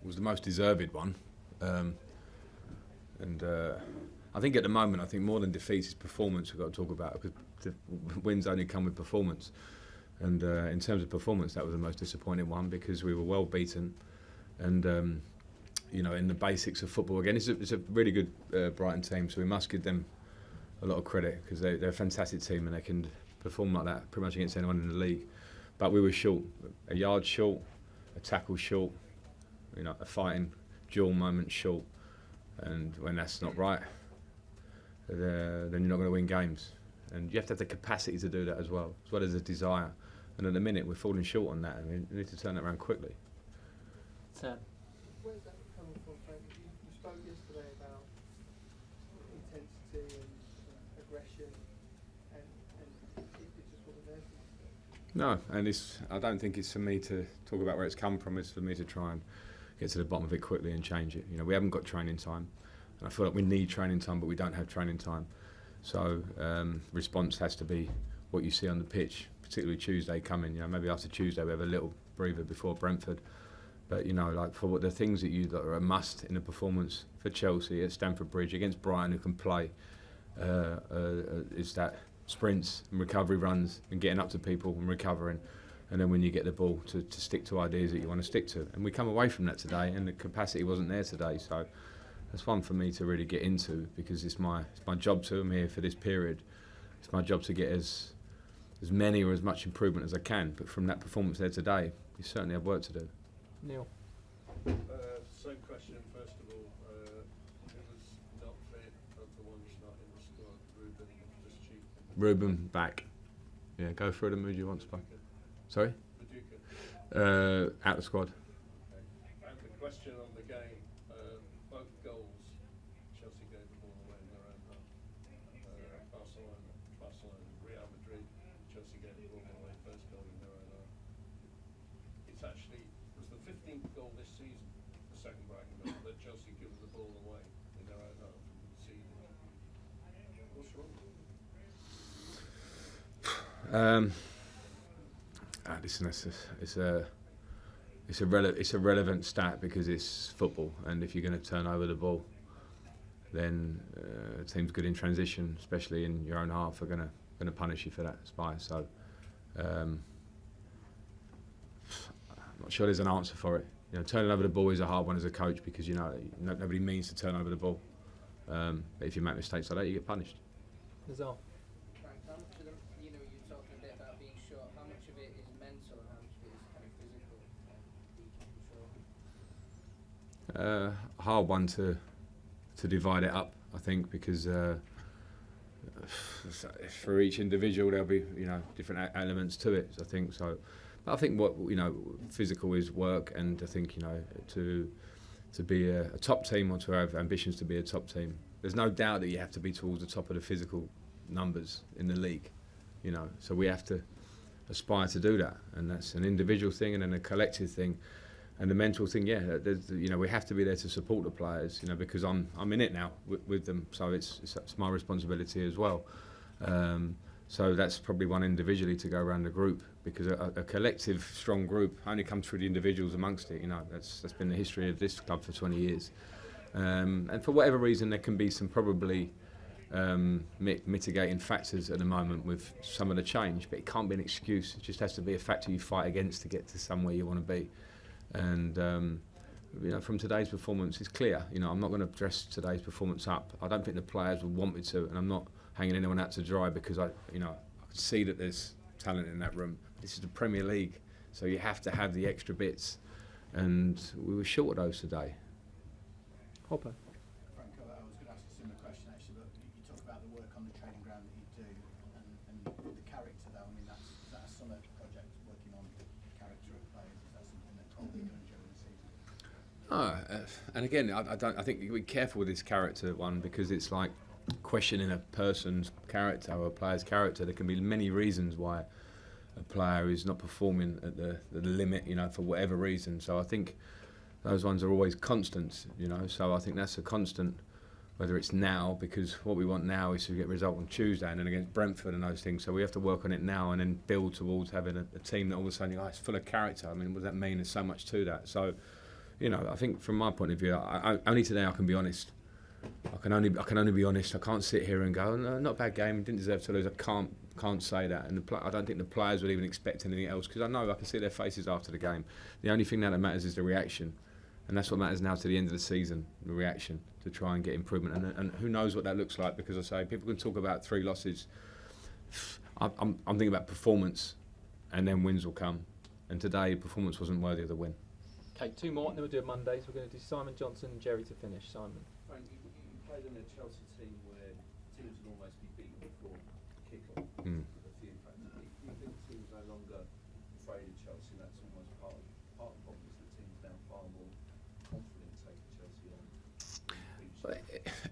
was the most deserved one. I think at the moment, I think more than defeats is performance we've got to talk about, because the wins only come with performance. And in terms of performance, that was the most disappointing one, because we were well beaten. And you know, in the basics of football, again, it's a really good Brighton team, so we must give them a lot of credit, because they're a fantastic team and they can perform like that pretty much against anyone in the league. But we were short, a yard short, a tackle short, you know, a fighting duel moment short. And when that's not right, then you're not going to win games. And you have to have the capacity to do that as well as the desire. And at the minute, we're falling short on that, and we need to turn that around quickly. Sam. Where's that coming from, Frank? You spoke yesterday about intensity and aggression, and it just wasn't there for you. No, and I don't think it's for me to talk about where it's come from. It's for me to try and get to the bottom of it quickly and change it. You know, we haven't got training time, and I feel like we need training time, but we don't have training time. So response has to be what you see on the pitch, particularly Tuesday coming. You know, maybe after Tuesday we have a little breather before Brentford. But you know, like for the things that are a must in a performance for Chelsea at Stamford Bridge against Brighton, who can play, is that sprints and recovery runs and getting up to people and recovering, and then when you get the ball to stick to ideas that you want to stick to. And we come away from that today, and the capacity wasn't there today. So that's one for me to really get into, because it's my job to. I'm here for this period. It's my job to get as many or as much improvement as I can. But from that performance there today, you certainly have work to do. Neil. Same question, first of all. Who was not fit of the ones not in the squad? Ruben, just cheap. Ruben back. Yeah, go through them. Who do you want to play? Sorry? Paducah. Out the squad. Okay. And the question on the game, both goals, Chelsea gave the ball away in their own half. Barcelona, Real Madrid, Chelsea gave the ball away, first goal in their own half. It's actually, it was the 15th goal this season, the second Brighton goal, that Chelsea given the ball away in their own half and conceded. What's wrong? Listen, it's a relevant stat, because it's football, and if you're going to turn over the ball, then teams good in transition, especially in your own half, are going to punish you for that spy. So I'm not sure there's an answer for it. You know, turning over the ball is a hard one as a coach, because you know nobody means to turn over the ball. But if you make mistakes like that, you get punished. Nizar. Frank, how much of you know, you're talking a bit about being short. How much of it is mental and how much of it is kind of physical? Hard one to divide it up, I think, because for each individual there'll be, you know, different elements to it. I think so. But I think what, you know, physical is work, and I think, you know, to be a top team, or to have ambitions to be a top team, there's no doubt that you have to be towards the top of the physical numbers in the league, you know. So we have to aspire to do that, and that's an individual thing and then a collective thing. And the mental thing, yeah, you know, we have to be there to support the players, you know, because I'm in it now with them, so it's my responsibility as well. So that's probably one individually to go around the group, because a collective, strong group only comes through the individuals amongst it. You know, that's been the history of this club for 20 years. And for whatever reason, there can be some probably mitigating factors at the moment with some of the change, but it can't be an excuse. It just has to be a factor you fight against to get to somewhere you want to be. And you know, from today's performance, it's clear. You know, I'm not going to dress today's performance up. I don't think the players would want me to, and I'm not hanging anyone out to dry, because I can see that there's talent in that room. This is the Premier League, so you have to have the extra bits, and we were short of those today. Hopper. Frank, I was going to ask a similar question actually, but you talk about the work on the training ground that you do, and the character though. I mean, is that a summer project, working on the character of players? Is that something that probably you're going during the season? And again, I think you be careful with this character one, because it's like questioning a person's character or a player's character. There can be many reasons why a player is not performing at the limit, you know, for whatever reason. So I think those ones are always constants, you know. So I think that's a constant, whether it's now, because what we want now is to get a result on Tuesday and then against Brentford and those things. So we have to work on it now and then build towards having a team that all of a sudden, it's full of character. I mean, what does that mean? There's so much to that. So, you know, I think from my point of view, only today I can be honest. I can only be honest. I can't sit here and go, no, not a bad game, didn't deserve to lose. I can't say that, and I don't think the players would even expect anything else, because I know I can see their faces after the game. The only thing that matters is the reaction, and that's what matters now to the end of the season, the reaction to try and get improvement. And who knows what that looks like, because I say people can talk about 3 losses. I'm thinking about performance, and then wins will come. And today, performance wasn't worthy of the win. Okay, 2 more, and then we'll do it Mondays. We're going to do Simon Johnson and Jerry to finish. Simon. Frank, you played in a Chelsea team where teams would almost be beaten before kick-off. A few factors. Do you think the team's no longer afraid of Chelsea? That's almost part of the problem, is the team's now far more confident taking Chelsea on.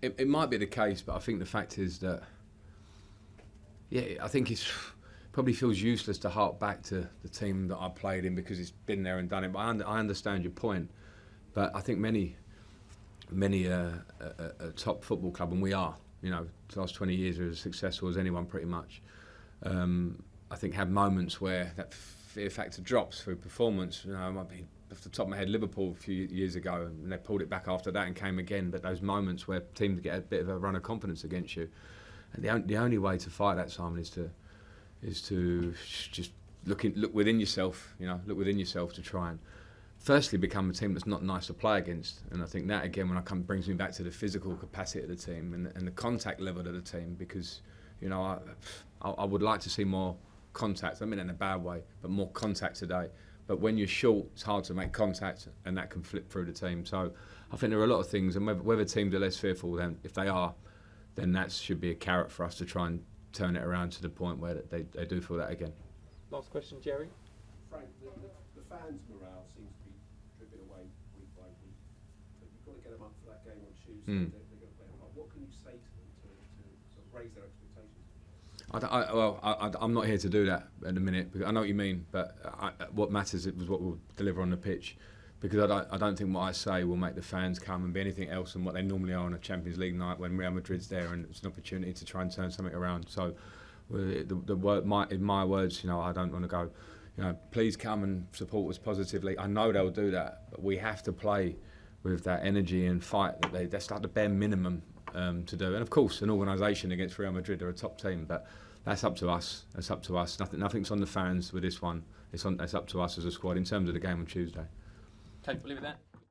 It might be the case, but I think the fact is that, yeah, I think it's probably feels useless to hark back to the team that I played in, because it's been there and done it. But I understand your point. But I think many top football club, and we are, you know, the last 20 years are as successful as anyone pretty much. I think have moments where that fear factor drops through performance. You know, it might be off the top of my head Liverpool a few years ago, and they pulled it back after that and came again. But those moments where teams get a bit of a run of confidence against you, and the only way to fight that, Simon, is to just look within yourself. You know, look within yourself to try and firstly become a team that's not nice to play against. And I think that again, brings me back to the physical capacity of the team and the contact level of the team, because, you know, I would like to see more contact. I mean, in a bad way, but more contact today. But when you're short, it's hard to make contact, and that can flip through the team. So I think there are a lot of things, and whether teams are less fearful, then if they are, then that should be a carrot for us to try and turn it around to the point where they do feel that again. Last question, Jerry. Frank, the fans' morale seems to be dripping away week by week, but you've got to get them up for that game on Tuesday. They're going to play a part. What can you say to them to sort of raise their expectations? I'm not here to do that at the minute, because I know what you mean, but what matters was what we'll deliver on the pitch, because I don't think what I say will make the fans come and be anything else than what they normally are on a Champions League night when Real Madrid's there and it's an opportunity to try and turn something around. So in my words, you know, I don't want to go, you know, please come and support us positively. I know they'll do that, but we have to play with that energy and fight. That's like the bare minimum to do. And of course, an organisation against Real Madrid, they're a top team, but that's up to us. That's up to us. Nothing's on the fans with this one. It's up to us as a squad in terms of the game on Tuesday. Okay, we'll leave it there.